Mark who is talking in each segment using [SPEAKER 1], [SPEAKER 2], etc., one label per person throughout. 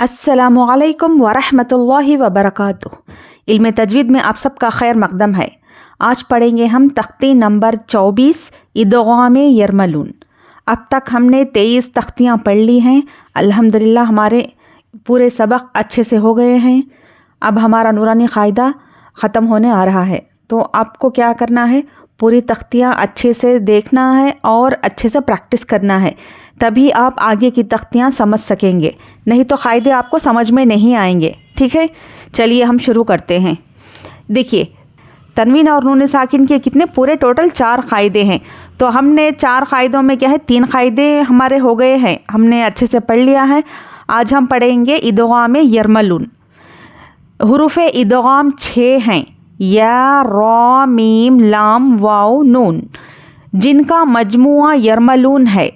[SPEAKER 1] अस्सलामु अलैकुम वरहमतुल्लाहि वबरकातुह। इल्म तजवीद में आप सबका खैर मकदम है। आज पढ़ेंगे हम तख्ती नंबर 24 इदगाम यरमलून। अब तक हमने 23 तख्तियाँ पढ़ ली हैं। अल्हम्दुलिल्लाह हमारे पूरे सबक अच्छे से हो गए हैं। अब हमारा नूरानी क़ायदा ख़त्म होने आ रहा है, तो आपको क्या करना है, पूरी तख्तियाँ अच्छे से देखना है और अच्छे से प्रैक्टिस करना है, तभी आप आगे की तख्तियाँ समझ सकेंगे, नहीं तो क़ायदे आपको समझ में नहीं आएंगे। ठीक है, चलिए हम शुरू करते हैं। देखिए, तनवीन और नून साकिन के कितने पूरे टोटल 4 क़ायदे हैं। तो हमने 4 क़ायदों में क्या है, 3 क़ायदे हमारे हो गए हैं, हमने अच्छे से पढ़ लिया है। आज हम पढ़ेंगे इदगाम यरमलून। हुरूफ़ इदगाम 6 हैं, या, रा, मीम, लाम, वाव, नून, जिनका मजमुआ यरमलून है।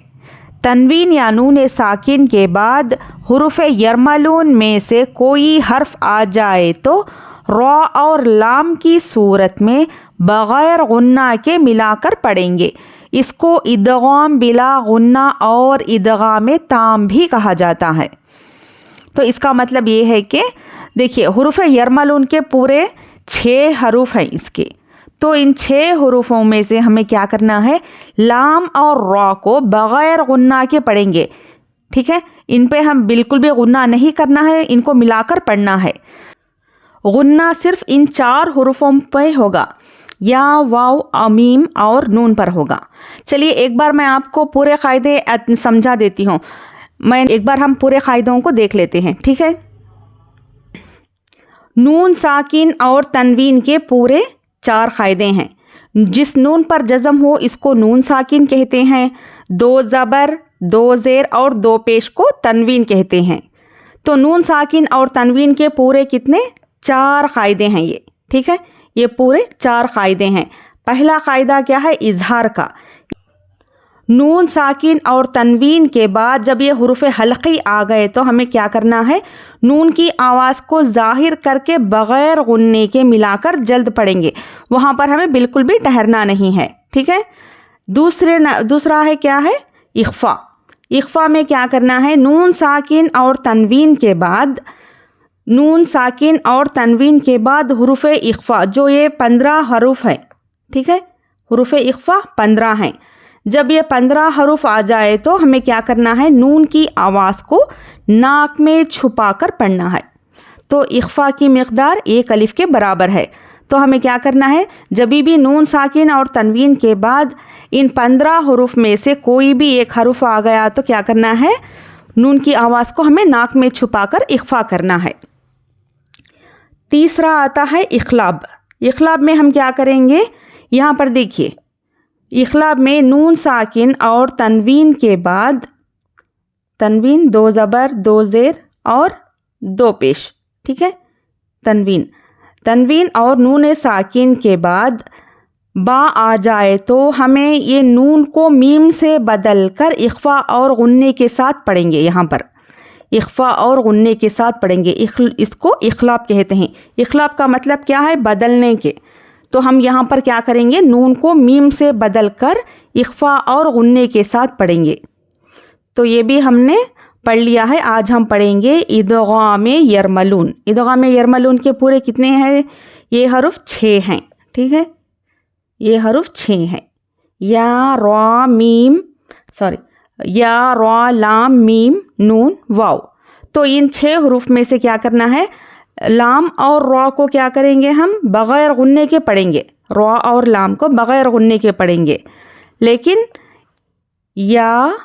[SPEAKER 1] तनवीन या नून साकिन के बाद हुरूफ़ यरमलून में से कोई हर्फ आ जाए तो रा और लाम की सूरत में बग़ैर गुन्ना के मिलाकर पढ़ेंगे। इसको इदगाम बिला गुन्ना और इदगाम ताम भी कहा जाता है। तो इसका मतलब ये है कि देखिए, हुरूफ़ यरमलून के पूरे 6 हरूफ हैं इसके, तो इन 6 हरूफों में से हमें क्या करना है, लाम और रा को बग़ैर गुन्ना के पढ़ेंगे। ठीक है, इन पे हम बिल्कुल भी गुन्ना नहीं करना है, इनको मिलाकर पढ़ना है। गुन्ना सिर्फ इन 4 हरूफों पे होगा, या, वाव, मीम और नून पर होगा। चलिए एक बार मैं आपको पूरे क़ायदे समझा देती हूँ। एक बार हम पूरे क़ायदों को देख लेते हैं। ठीक है, नून साकिन और तनवीन के पूरे 4 क़ायदे हैं। जिस नून पर जज़म हो इसको नून साकिन कहते हैं, 2 ज़बर, 2 ज़ेर और 2 पेश को तनवीन कहते हैं। तो नून साकिन और तनवीन के पूरे कितने 4 क़ायदे हैं ये। ठीक है, ये पूरे 4 क़ायदे हैं। पहला क़ायदा क्या है, इजहार का। नून साकिन और तनवीन के बाद जब ये हुरूफ़ हल्क़ी आ गए तो हमें क्या करना है, नून की आवाज़ को ज़ाहिर करके बग़ैर गुन्ने के मिलाकर जल्द पढ़ेंगे, वहाँ पर हमें बिल्कुल भी ठहरना नहीं है। ठीक है, दूसरा है क्या है, इख्फ़ा। इख्फ़ा में क्या करना है, नून साकिन और तनवीन के बाद हुरूफ़ इख्फ़ा, जो ये 15 हरूफ है। ठीक है, हुरूफ़ इख्फ़ा 15 हैं। जब ये 15 हरूफ आ जाए तो हमें क्या करना है, नून की आवाज़ को नाक में छुपा कर पढ़ना है। तो इख्फ़ा की मिक़दार 1 अलिफ के बराबर है। तो हमें क्या करना है, जब भी नून साकिन और तनवीन के बाद इन 15 हरूफ में से कोई भी एक हरूफ आ गया तो क्या करना है, नून की आवाज़ को हमें नाक में छुपा कर इख्फ़ा करना है। तीसरा आता है इख़लाब। इख़लाब में हम क्या करेंगे, यहाँ पर देखिए, इख़लाब में नून साकिन और तनवीन के बाद तनवीन, 2 ज़बर, 2 ज़ेर और 2 पेश। ठीक है, तनवीन और नून साकिन के बाद बा आ जाए तो हमें ये नून को मीम से बदल कर इख्फ़ा और गुन्ने के साथ पढ़ेंगे। यहाँ पर इख्फ़ा और गुन्ने के साथ पढ़ेंगे, इसको इख़लाब कहते हैं। इख़लाब का मतलब क्या है, बदलने के। तो हम यहाँ पर क्या करेंगे, नून को मीम से बदल कर इख्फ़ा और गुन्ने के साथ पढ़ेंगे। तो ये भी हमने पढ़ लिया है। आज हम पढ़ेंगे इदगाम यरमलून। इदगाम यरमलून के पूरे कितने हैं, ये हरूफ 6 हैं। ठीक है, ये हरूफ 6 हैं, या, रा, लाम, मीम, नून, वाव। तो इन 6 हरूफ में से क्या करना है, लाम और रा को क्या करेंगे, हम बग़ैर गुन्ने के पढ़ेंगे। रा और लाम को बग़ैर गुन्ने के पढ़ेंगे। लेकिन या,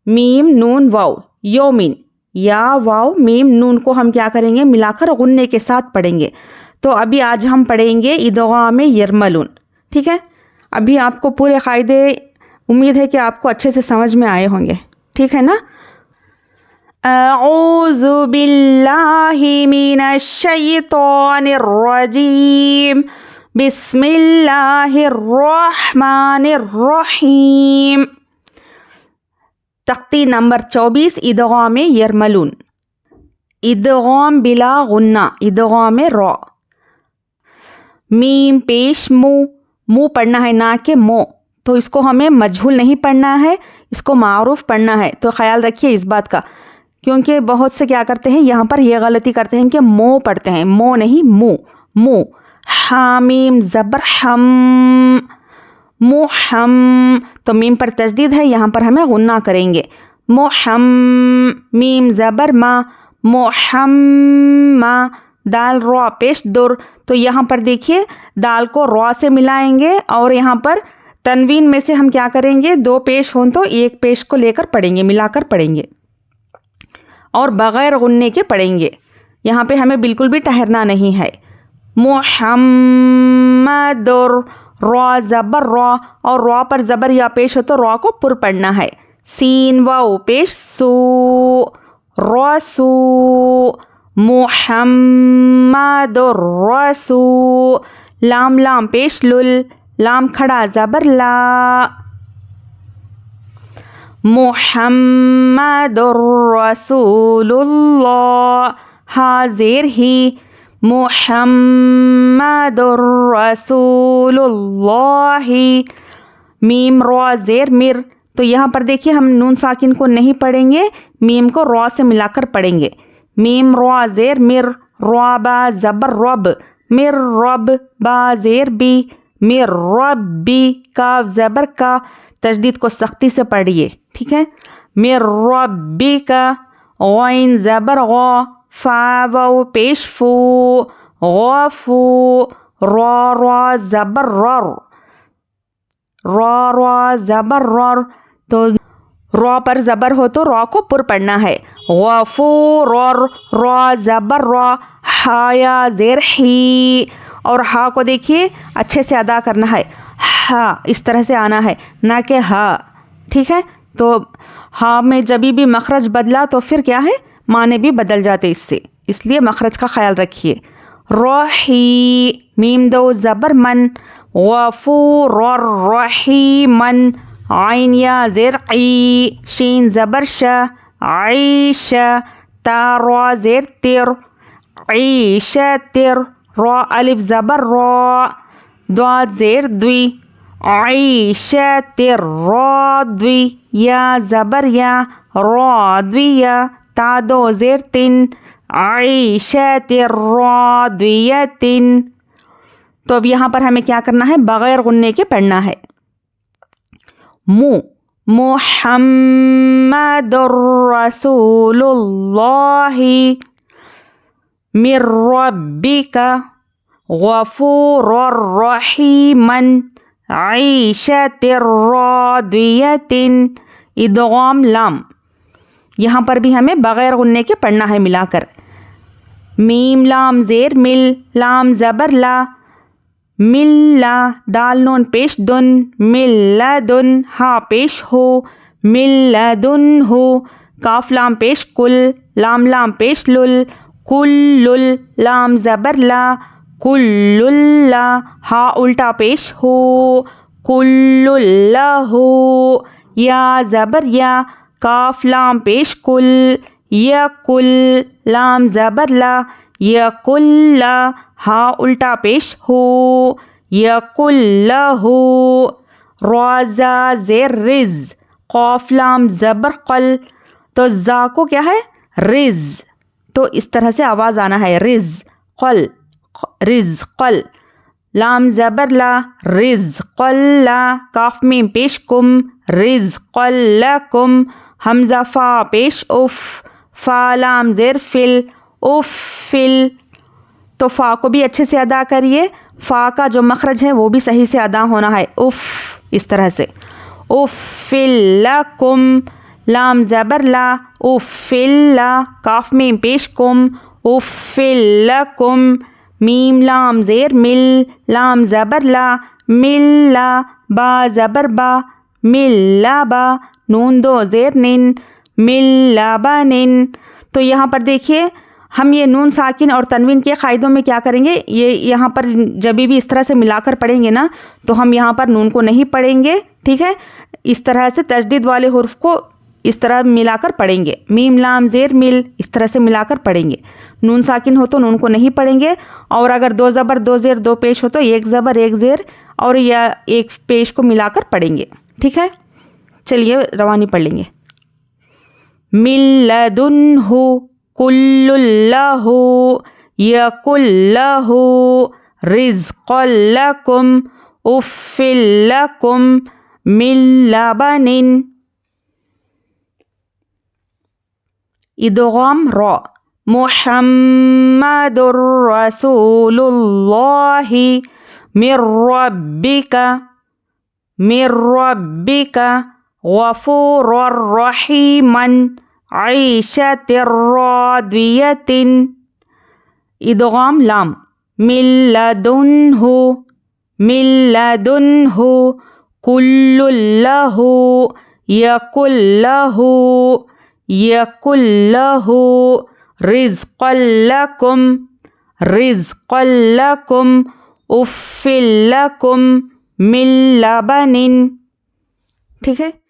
[SPEAKER 1] मीम, नून, वाव, योमिन, या, वाव, मीम, नून को हम क्या करेंगे, मिलाकर गुन्ने के साथ पढ़ेंगे। तो अभी आज हम पढ़ेंगे इदगाम यरमलून। ठीक है, अभी आपको पूरे क़ायदे उम्मीद है कि आपको अच्छे से समझ में आए होंगे। ठीक है ना। अऊज़ु बिल्लाहि मिनश शैतानिर रजीम, बिस्मिल्लाहिर रहमानिर रहीम। तख्ती नंबर 24 इदगाम यरमलून। इदगाम बिला गुन्ना, इदगाम रा। मीम पेश मुँह पढ़ना है, ना के मो। तो इसको हमें मजहूल नहीं पढ़ना है, इसको मारूफ पढ़ना है। तो ख्याल रखिए इस बात का کیونکہ بہت سے کیا کرتے ہیں یہاں پر یہ غلطی کرتے ہیں کہ مو پڑھتے ہیں، مو نہیں مو، مو. حامیم زبر ہم، محم. تو میم پر تشدید ہے، یہاں پر ہمیں غنہ کریں گے. محم. میم زبر ما، محمّا. دال را پیش در. تو یہاں پر دیکھیے دال کو را سے ملائیں گے اور یہاں پر تنوین میں سے ہم کیا کریں گے، دو پیش ہوں تو ایک پیش کو لے کر پڑھیں گے، ملا کر پڑھیں گے اور بغیر غننے کے پڑھیں گے. یہاں پہ ہمیں بالکل بھی ٹھہرنا نہیں ہے. محمدر. را زبر را، اور را پر زبر یا پیش ہو تو را کو پر پڑھنا ہے. سین واو پیش سو، رسو. محمدر رسو. لام لام پیش لل، لام کھڑا زبر لا. محمدر رسول اللہ. ہا زیر ہی، محمدر رسول اللہ. میم را زیر مر. تو یہاں پر دیکھیے ہم نون ساکن کو نہیں پڑھیں گے، میم کو را سے ملا کر پڑھیں گے. میم را زیر مر، را با زبر رب، مر رب. با زیر بی، مر ربی. کاف زبر کا، تشدید کو سختی سے پڑھیے، ٹھیک ہے. مر ربی کا. غین زبر غا، فا واو پیش فو، غافو. را را زبر رر، را را زبر رر. تو را پر زبر ہو تو را کو پر پڑھنا ہے. غفورر. را زبر را. ہایا زیر ہی، اور ہا کو دیکھیے اچھے سے ادا کرنا ہے. ہا اس طرح سے آنا ہے، نہ کہ ہا، ٹھیک ہے. تو ہا میں جبھی بھی مخرج بدلا تو پھر کیا ہے، معنی بھی بدل جاتے اس سے، اس لیے مخرج کا خیال رکھیے. رحی. میم دو زبر من، غفورر رحیمن. عین یا زیر عی، شین زبر شا، عیش. تا را زیر تر، عیش تر. را الف زبر را، دواد زیر دوی، عیش تر را دوی. یا زبر یا، را دوی یا. تا دو زیر تن، عیش تر را دویتن. تو اب یہاں پر ہمیں کیا کرنا ہے، بغیر غننے کے پڑھنا ہے. محمد رسول اللہ. من ربک. غفور رحیما. عیشت راضیۃ. ادغام لام. یہاں پر بھی ہمیں بغیر غننے کے پڑھنا ہے ملا کر. میم لام زیر مل، لام زبر لا، ملا. دال نون پیش دن، ملدن. ہا پیش ہو، ملدن ہو. کاف لام پیش کل، لام لام پیش لل، کلل. لام زبر لا، کللا. ہا الٹا پیش ہو، کللہو. یا زبر یا، کاف لام پیش کل، یکل. لام زبر لا، یکلا. ہا الٹا پیش ہو، یکلہو. رازا زیر رز، قاف لام زبر قل. تو زا کو کیا ہے، رز. تو اس طرح سے آواز آنا ہے، رز قل، رز قل. لام زبر لا، رز قل. کاف میم پیش کم، رز قلکم. حمزہ فا پیش اف، فا لام زیر فل، اف فل. تو فا کو بھی اچھے سے ادا کریے، فا کا جو مخرج ہے وہ بھی صحیح سے ادا ہونا ہے، اف اس طرح سے. افلکم. لام زبر لا، افلا. کاف میم پیش کم، افلکم. میم لام زیر مل، لام زبر لا، ملا. با زبر با، ملا با. نون دو زیر نن، ملا بنن. تو یہاں پر دیکھیے ہم یہ نون ساکن اور تنوین کے قاعدوں میں کیا کریں گے، یہ یہاں پر جب بھی اس طرح سے ملا کر پڑھیں گے نا تو ہم یہاں پر نون کو نہیں پڑھیں گے، ٹھیک ہے. اس طرح سے تشدید والے حرف کو اس طرح ملا کر پڑھیں گے. میم لام زیر مل اس طرح سے ملا کر پڑھیں گے. نون ساکن ہو تو نون کو نہیں پڑھیں گے، اور اگر دو زبر دو زیر دو پیش ہو تو ایک زبر ایک زیر اور یا ایک پیش کو ملا کر پڑھیں گے، ٹھیک ہے. چلیے روانی پڑھ لیں گے. من لدنه كل له يكن له رزقا لكم أف لكم من لبن. ادغام را. محمد رسول الله من ربك غفورا رحيما عيشة راضية. ادغام لام. من لدنه كل له يكن له رزقا لكم أف لكم من لبن. ٹھیک ہے.